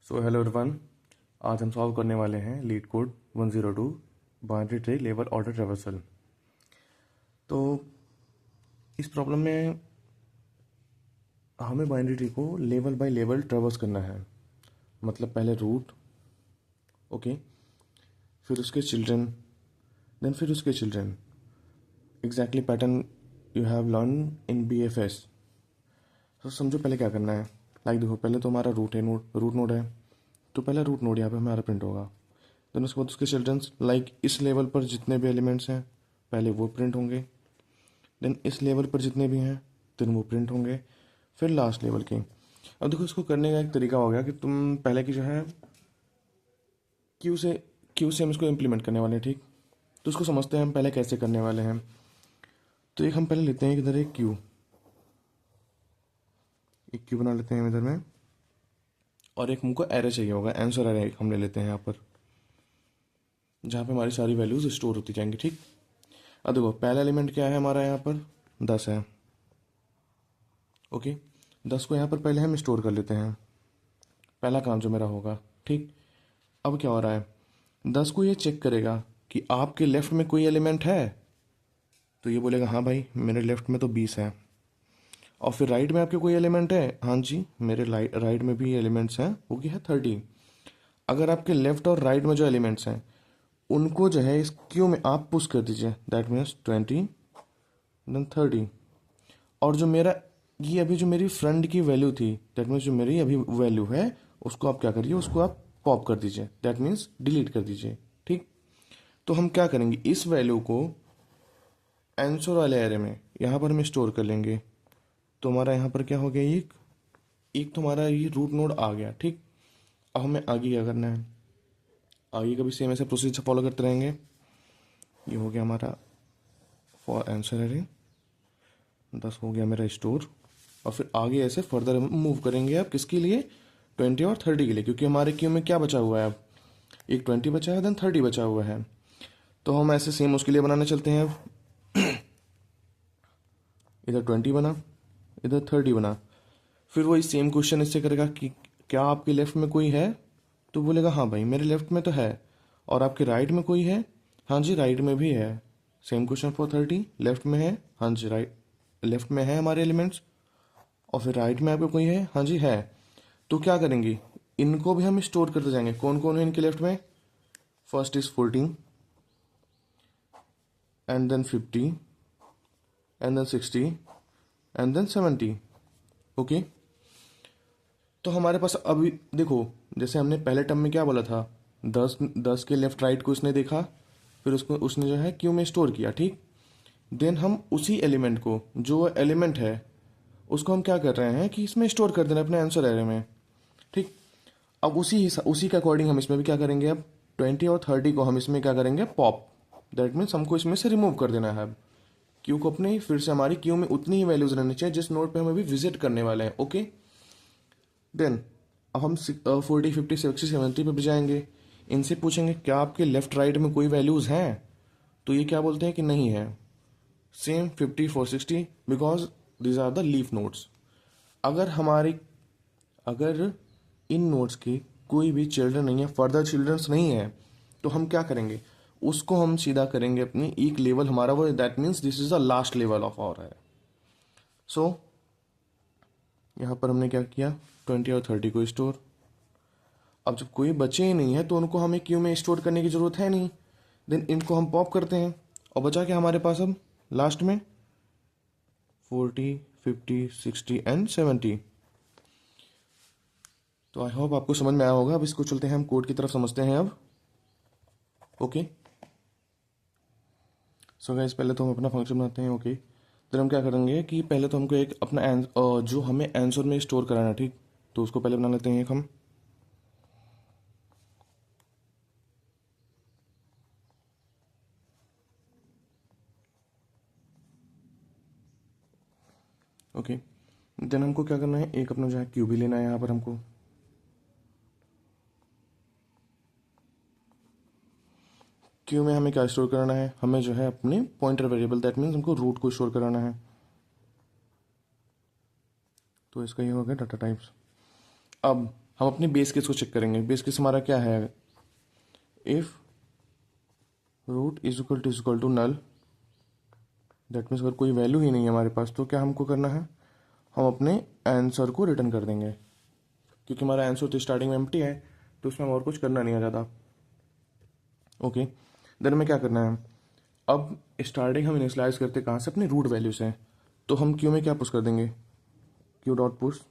So hello everyone. आज हम solve करने वाले हैं leet code 102 binary tree level order traversal. तो इस प्रॉब्लम में हमें बाइनरी ट्री को लेवल बाय लेवल ट्रेवर्स करना है। मतलब पहले रूट, ओके, फिर उसके चिल्ड्रन, देन फिर उसके children. Exactly pattern you have learn in BFS। तो समझो पहले क्या करना है। देखो, पहले तो हमारा रूट नोड है, तो पहला रूट नोड यहाँ पे हमारा प्रिंट होगा। देन उसके बाद उसके चिल्ड्रंस, इस लेवल पर जितने भी एलिमेंट्स हैं पहले वो प्रिंट होंगे। देन इस लेवल पर जितने भी हैं देन वो प्रिंट होंगे, फिर लास्ट लेवल के। अब देखो, इसको करने का एक तरीका हो गया कि तुम पहले की जो है क्यू से हम इसको इम्प्लीमेंट करने वाले हैं, ठीक। तो उसको समझते हैं हम पहले कैसे करने वाले हैं। तो एक हम पहले लेते हैं इधर एक क्यू बना लेते हैं इधर में, और एक हमको एरे चाहिए होगा, आंसर एरे हम ले लेते हैं यहाँ पर, जहाँ पे हमारी सारी वैल्यूज स्टोर होती जाएंगी, ठीक। अब देखो, पहला एलिमेंट क्या है हमारा, यहाँ पर 10 है, ओके। 10 को यहाँ पर पहले हम स्टोर कर लेते हैं, पहला काम जो मेरा होगा, ठीक। अब क्या हो रहा है, 10 को ये चेक करेगा कि आपके लेफ्ट में कोई एलिमेंट है, तो ये बोलेगा हाँ भाई मेरे लेफ्ट में तो 20 है। और फिर राइट में आपके कोई एलिमेंट है, हाँ जी मेरे राइट में भी एलिमेंट्स हैं, वो क्या है 30। अगर आपके लेफ्ट और राइट में जो एलिमेंट्स हैं उनको जो है इस क्यू में आप पुश कर दीजिए, दैट मीन्स 20 देन 30। और जो मेरा ये अभी जो मेरी फ्रंट की वैल्यू थी, दैट मीन्स जो मेरी अभी वैल्यू है उसको आप क्या करिए, उसको आप पॉप कर दीजिए, दैट मीन्स डिलीट कर दीजिए, ठीक। तो हम क्या करेंगे, इस वैल्यू को आंसर वाले एरे में यहाँ पर हम स्टोर कर लेंगे। तो हमारा यहाँ पर क्या हो गया, एक तो हमारा ये रूट नोड आ गया, ठीक। अब हमें आगे क्या करना है, आगे का भी सेम ऐसे प्रोसीजर फॉलो करते रहेंगे। ये हो गया हमारा फॉर आंसर एरे, 10 हो गया मेरा स्टोर। और फिर आगे ऐसे फर्दर मूव करेंगे आप किसके लिए, 20 और 30 के लिए, क्योंकि हमारे क्यू में क्या बचा हुआ है, अब एक 20 बचा है देन 30 बचा हुआ है। तो हम ऐसे सेम उसके लिए बनाने चलते हैं। अब इधर 20 बना, इधर 30 बना। फिर वही सेम क्वेश्चन इससे करेगा कि क्या आपके लेफ्ट में कोई है, तो बोलेगा हाँ भाई मेरे लेफ्ट में तो है। और आपके राइट में कोई है, हाँ जी राइट में भी है। सेम क्वेश्चन फॉर 30, लेफ्ट में है, हाँ जी राइट लेफ्ट में है हमारे एलिमेंट्स। और फिर राइट में आपको कोई है, हाँ जी है। तो क्या करेंगे, इनको भी हम स्टोर करते जाएंगे। कौन कौन है इनके लेफ्ट में, first is 14 and then 50 and then 60 and then 70, okay. तो हमारे पास अभी देखो, जैसे हमने पहले टर्म में क्या बोला था, 10 के लेफ्ट राइट को उसने देखा, फिर उसको उसने जो है क्यू में स्टोर किया, ठीक। देन हम उसी एलिमेंट को, जो एलिमेंट है उसको हम क्या कर रहे हैं कि इसमें स्टोर कर देना अपने आंसर एरे में, ठीक। अब उसी के अकॉर्डिंग हम इसमें भी क्या करेंगे, अब 20 और 30 को हम इसमें क्या करेंगे, पॉप। दैट मीन्स हमको इसमें से रिमूव कर देना है। अब क्यू को अपने फिर से हमारी क्यू में उतनी ही वैल्यूज रहनी चाहिए जिस नोड पे हम अभी विजिट करने वाले हैं, ओके। देन अब हम 40 50 60 70 पे भी जाएंगे, इनसे पूछेंगे क्या आपके लेफ्ट राइट में कोई वैल्यूज हैं, तो ये क्या बोलते हैं कि नहीं है। Same 50 for 60 because these are the leaf nodes. अगर इन नोड्स के कोई भी चिल्ड्रन नहीं है, फर्दर चिल्ड्रंस नहीं है, तो हम क्या करेंगे, उसको हम सीधा करेंगे अपनी एक लेवल हमारा वो, that means this is the last level of our है। सो यहाँ पर हमने क्या किया, 20 और 30 को स्टोर। अब जब कोई बचे ही नहीं है तो उनको हमें क्यू में स्टोर करने की जरूरत है नहीं, देन इनको हम पॉप करते हैं। और बचा क्या हमारे पास अब लास्ट में, 40 50 60 एंड 70। तो आई होप आपको समझ में आया होगा। अब इसको चलते हैं हम कोड की तरफ, समझते हैं अब, ओके। सो गाइस, पहले तो हम अपना फंक्शन बनाते हैं, ओके। फिर हम क्या करेंगे कि पहले तो हमको एक अपना जो हमें आंसर में स्टोर कराना है, ठीक। तो उसको पहले बना लेते हैं एक हम, ओके। देन हमको क्या करना है, एक अपना जो है क्यू भी लेना है यहाँ पर हमको। क्यू में हमें क्या स्टोर कराना है, हमें जो है अपने पॉइंटर वेरिएबल, दैट मीन्स हमको रूट को स्टोर कराना है। तो इसका ये हो गया डाटा टाइप्स। अब हम अपनी बेस केस को चेक करेंगे। बेस केस हमारा क्या है, if root is equal to null, that means अगर कोई वैल्यू ही नहीं है हमारे पास तो क्या हमको करना है, हम अपने आंसर को रिटर्न कर देंगे, क्योंकि हमारा आंसर तो स्टार्टिंग में एम्प्टी है तो उसमें हम और कुछ करना नहीं आ जाता। ओके, देन हमें क्या करना है, अब स्टार्टिंग हम इनिशियलाइज करते कहाँ से, अपने रूट वैल्यू से। तो हम क्यू में क्या पुश कर देंगे, Q dot push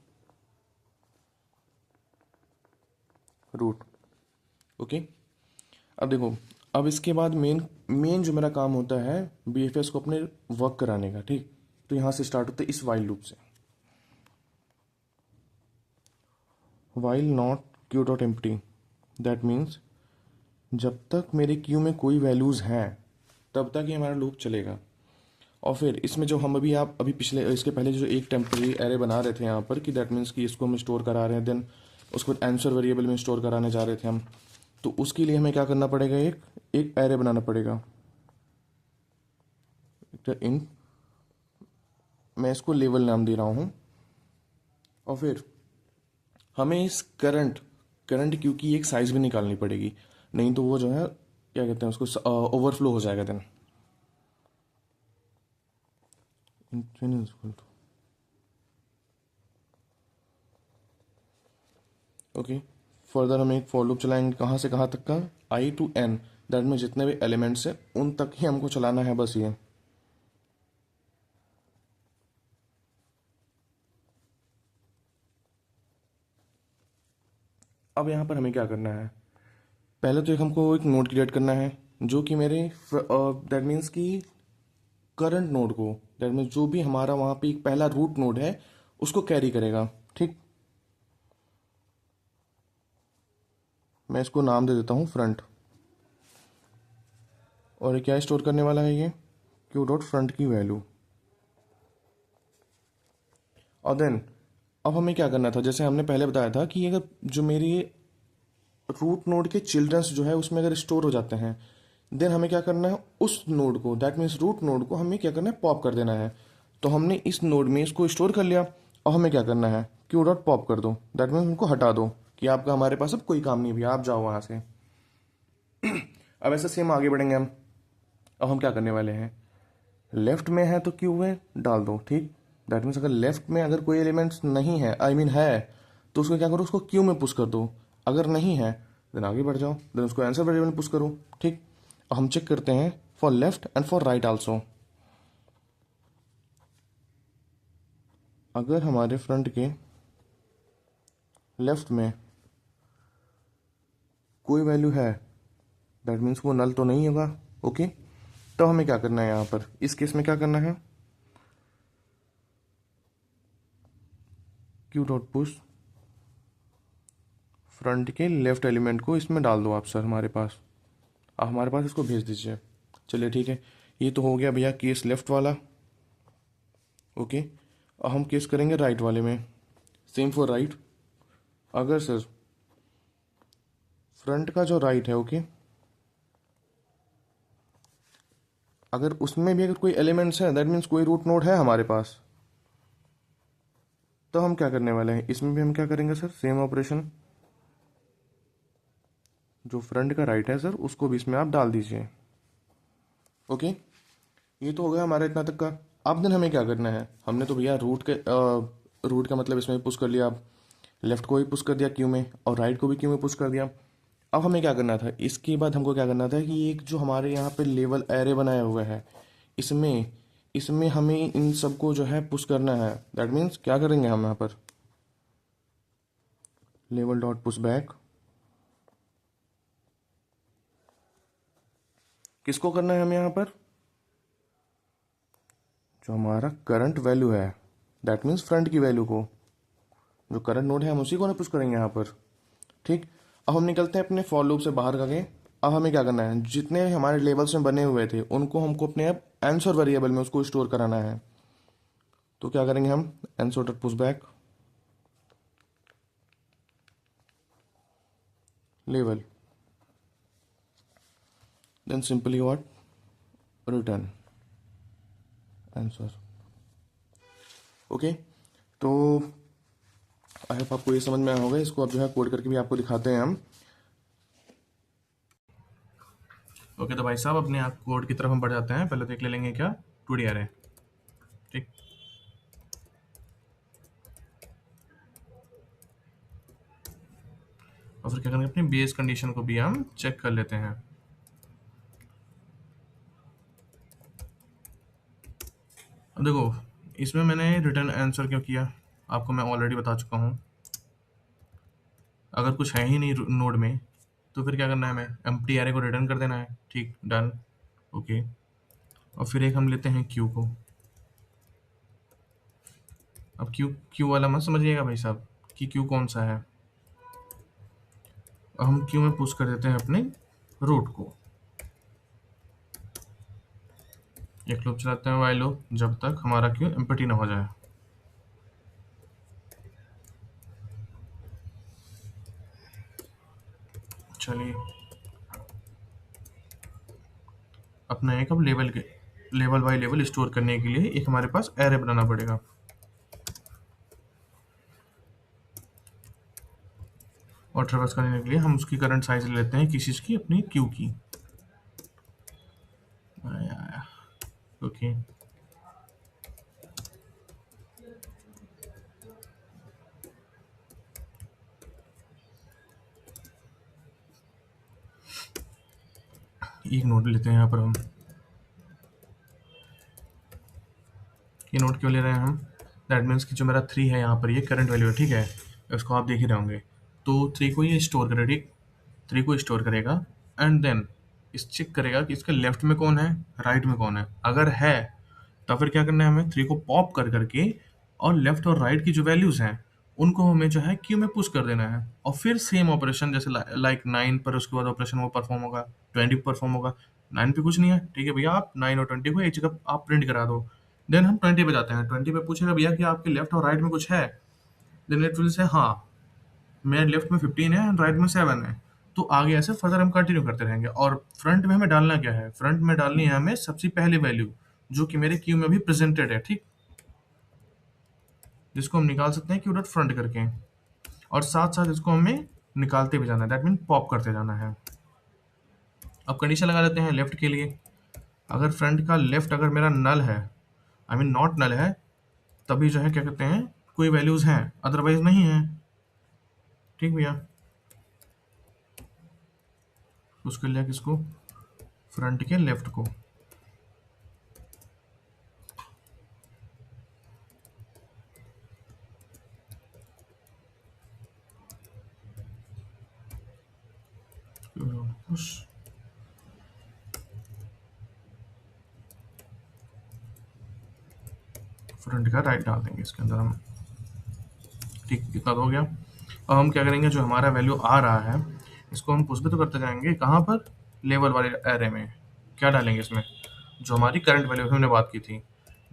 root. Okay, अब देखो, अब इसके बाद मेन मेन जो मेरा काम होता है बीएफएस को अपने वर्क कराने का, ठीक। तो यहाँ से स्टार्ट होता है इस वाइल लूप से, while not Q dot empty, that means जब तक मेरे क्यू में कोई वैल्यूज़ हैं तब तक ही हमारा लूप चलेगा। और फिर इसमें जो हम अभी आप अभी पिछले इसके पहले जो एक टेम्पररी एरे बना रहे थे यहाँ पर, कि दैट मीन्स कि इसको हम स्टोर करा रहे हैं, देन उसको आंसर वेरिएबल में स्टोर कराने जा रहे थे हम, तो उसके लिए हमें क्या करना पड़ेगा, एक एक एरे बनाना पड़ेगा। इन मैं इसको लेवल नाम दे रहा हूँ। और फिर हमें इस करंट क्यू की एक साइज भी निकालनी पड़ेगी, नहीं तो वो जो है क्या कहते हैं उसको ओवरफ्लो हो जाएगा देन। ओके, फर्दर हम एक फॉर लूप चलाएंगे, कहाँ से कहाँ तक का, आई टू एन, दैट में जितने भी एलिमेंट्स हैं उन तक ही हमको चलाना है, बस ये। अब यहाँ पर हमें क्या करना है, पहले तो एक हमको एक नोड क्रिएट करना है जो कि मेरे दैट मीन्स कि करंट नोड को, दैट मीन्स जो भी हमारा वहाँ पे एक पहला रूट नोड है उसको कैरी करेगा, ठीक। मैं इसको नाम दे देता हूँ फ्रंट, और ये क्या स्टोर करने वाला है, ये क्यू डॉट फ्रंट की वैल्यू। और देन अब हमें क्या करना था, जैसे हमने पहले बताया था कि अगर जो मेरी रूट नोड के चिल्ड्रंस जो है उसमें अगर स्टोर हो जाते हैं, देन हमें क्या करना है, उस नोड को, दैट मीन्स रूट नोड को हमें क्या करना है, पॉप कर देना है। तो हमने इस नोड में इसको स्टोर कर लिया, और हमें क्या करना है, क्यू डॉट पॉप कर दो, दैट मीन्स उनको हटा दो कि आपका हमारे पास अब कोई काम नहीं, भी आप जाओ वहाँ से। अब ऐसे सेम आगे बढ़ेंगे हम। अब हम क्या करने वाले हैं, लेफ्ट में है तो क्यू में डाल दो, ठीक। दैट मीन्स अगर लेफ्ट में अगर कोई एलिमेंट्स नहीं है, आई मीन है, तो उसको क्या करो, उसको क्यू में पुश कर दो। अगर नहीं है देन आगे बढ़ जाओ, देन उसको आंसर वेरिएबल में पुश करो, ठीक। अब हम चेक करते हैं for left and for right also. अगर हमारे फ्रंट के लेफ्ट में कोई वैल्यू है, दैट मीन्स वो नल तो नहीं होगा, ओके। तो हमें क्या करना है, यहाँ पर इस केस में क्या करना है, क्यू डॉट पुश फ्रंट के लेफ्ट एलिमेंट को इसमें डाल दो आप सर हमारे पास, आप हमारे पास इसको भेज दीजिए। चलिए ठीक है, ये तो हो गया भैया केस लेफ्ट वाला, ओके। अब हम केस करेंगे राइट वाले में, सेम फॉर राइट। अगर सर फ्रंट का जो राइट है, ओके, अगर उसमें भी अगर कोई एलिमेंट्स है, दैट मीन्स कोई रूट नोड है हमारे पास, तो हम क्या करने वाले हैं, इसमें भी हम क्या करेंगे सर, सेम ऑपरेशन, जो फ्रंट का राइट है सर उसको भी इसमें आप डाल दीजिए, ओके। ये तो हो गया हमारा इतना तक का। अब दिन हमें क्या करना है, हमने तो भैया रूट का मतलब इसमें पुश कर लिया, अब लेफ्ट को भी पुश कर दिया क्यू में, और राइट को भी क्यू में पुश कर दिया। अब हमें क्या करना था, इसके बाद हमको क्या करना था कि एक जो हमारे यहाँ पे लेवल एरे बनाया हुआ है, इसमें इसमें हमें इन सबको जो है पुश करना है। दैट मीन्स क्या करेंगे हम यहाँ पर, लेवल डॉट पुश बैक, किसको करना है हमें यहाँ पर, जो हमारा करंट वैल्यू है, दैट मीन्स फ्रंट की वैल्यू को, जो करंट नोड है हम उसी को ना पुश करेंगे यहाँ पर, ठीक। अब हम निकलते हैं अपने फॉर लूप से बाहर करके। अब हमें क्या करना है, जितने हमारे लेवल्स में बने हुए थे उनको हमको अपने अब आंसर वेरिएबल में उसको स्टोर कराना है। तो क्या करेंगे हम, answer dot push back level, then simply what, return answer, okay. तो आई होप आपको ये समझ में आया होगा। इसको अब जो है कोड करके भी आपको दिखाते हैं हम। ओके, तो भाई साहब अपने आप कोड की तरफ हम बढ़ जाते हैं। पहले देख ले लेंगे क्या 2D एरे। ठीक, और फिर क्या करेंगे, अपनी बेस कंडीशन को भी हम चेक कर लेते हैं। अब देखो, इसमें मैंने रिटर्न आंसर क्यों किया आपको मैं ऑलरेडी बता चुका हूँ। अगर कुछ है ही नहीं नोड में, तो फिर क्या करना है, हमें एम्प्टी एरे को रिटर्न कर देना है। ठीक, डन। ओके, और फिर एक हम लेते हैं क्यू को। अब क्यू क्यू वाला मत समझिएगा भाई साहब कि क्यू कौन सा है। अब हम क्यू में पुश कर देते हैं अपने रूट को। एक लूप चलाते हैं वाइल लूप, जब तक हमारा क्यू एम्प्टी ना हो जाए। चलिए, अपना एक अब लेवल बाय लेवल स्टोर करने के लिए एक हमारे पास एरे बनाना पड़ेगा। और ट्रेवर्स करने के लिए हम उसकी करंट साइज ले लेते हैं किसी चीज़ की, अपनी क्यू की। ओके, एक नोट लेते हैं यहाँ पर हम। ये नोट क्यों ले रहे हैं हम, दैट मीन्स कि जो मेरा 3 है यहाँ पर, ये करंट वैल्यू है। ठीक है, इसको आप देख ही रहे होंगे। तो 3 को ये स्टोर करेगा। ठीक, 3 को स्टोर करेगा एंड देन इस चेक करेगा कि इसके लेफ्ट में कौन है, राइट में कौन है। अगर है तो फिर क्या करना है, हमें 3 को पॉप कर करके और लेफ्ट और राइट की जो वैल्यूज़ हैं उनको हमें जो है क्यू में पुश कर देना है। और फिर सेम ऑपरेशन जैसे लाइक 9 पर उसके बाद ऑपरेशन वो परफॉर्म होगा, 20 पर परफॉर्म होगा। 9 पे कुछ नहीं है, ठीक है भैया, आप 9 और 20 को एक जगह आप प्रिंट करा दो। देन हम 20 पे जाते हैं। 20 पे पूछेगा भैया कि आपके लेफ्ट और राइट में कुछ है। देन इट विल से हाँ, मेरे लेफ्ट में 15 है एंड राइट में 7 है। तो आगे ऐसे फर्दर हम कंटिन्यू करते रहेंगे। और फ्रंट में हमें डालना क्या है, फ्रंट में डालनी है हमें सबसे पहले वैल्यू जो कि मेरे क्यू में भी प्रेजेंटेड है। ठीक, जिसको हम निकाल सकते हैं क्यू डॉट फ्रंट करके, और साथ साथ इसको हमें निकालते भी जाना है, दैट मीन पॉप करते जाना है। अब कंडीशन लगा लेते हैं लेफ्ट के लिए। अगर फ्रंट का लेफ्ट अगर मेरा नल है, आई मीन नॉट नल है, तभी जो है क्या कहते हैं कोई वैल्यूज हैं, अदरवाइज नहीं है। ठीक भैया, उसके लिए किसको, फ्रंट के लेफ्ट को। फ्रंट का राइट डाल देंगे इसके अंदर हम। ठीक, कितना तो हो गया। अब हम क्या करेंगे, जो हमारा वैल्यू आ रहा है इसको हम पुश भी तो करते जाएंगे। कहाँ पर, लेवल वाले एरे में। क्या डालेंगे इसमें, जो हमारी करंट वैल्यू हमने बात की थी,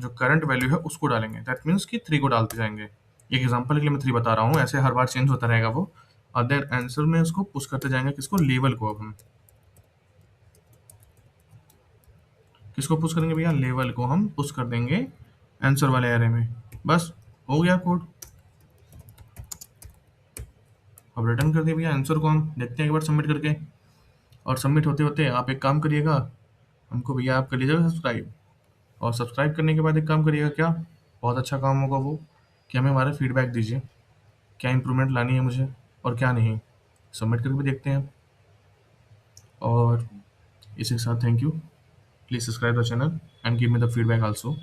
जो करंट वैल्यू है उसको डालेंगे। दैट मीन्स कि 3 को डालते जाएंगे। एक एग्जांपल के लिए मैं 3 बता रहा हूँ, ऐसे हर बार चेंज होता रहेगा वो। और देन आंसर में उसको पुश करते जाएंगे, किसको, लेवल को। अब हम किसको पुश करेंगे भैया, लेवल को हम पुश कर देंगे आंसर वाले एरे में। बस हो गया कोड। अब रिटर्न कर दिया भैया आंसर को। हम देखते हैं एक बार सबमिट करके। और सबमिट होते होते आप एक काम करिएगा, हमको भैया आप कर लीजिएगा सब्सक्राइब। और सब्सक्राइब करने के बाद एक काम करिएगा, क्या बहुत अच्छा काम होगा वो, कि हमें हमारा फीडबैक दीजिए, क्या इंप्रूवमेंट लानी है मुझे और क्या नहीं। सबमिट करके भी देखते हैं। और इसी के साथ thank you. Please subscribe the channel and give me the feedback also.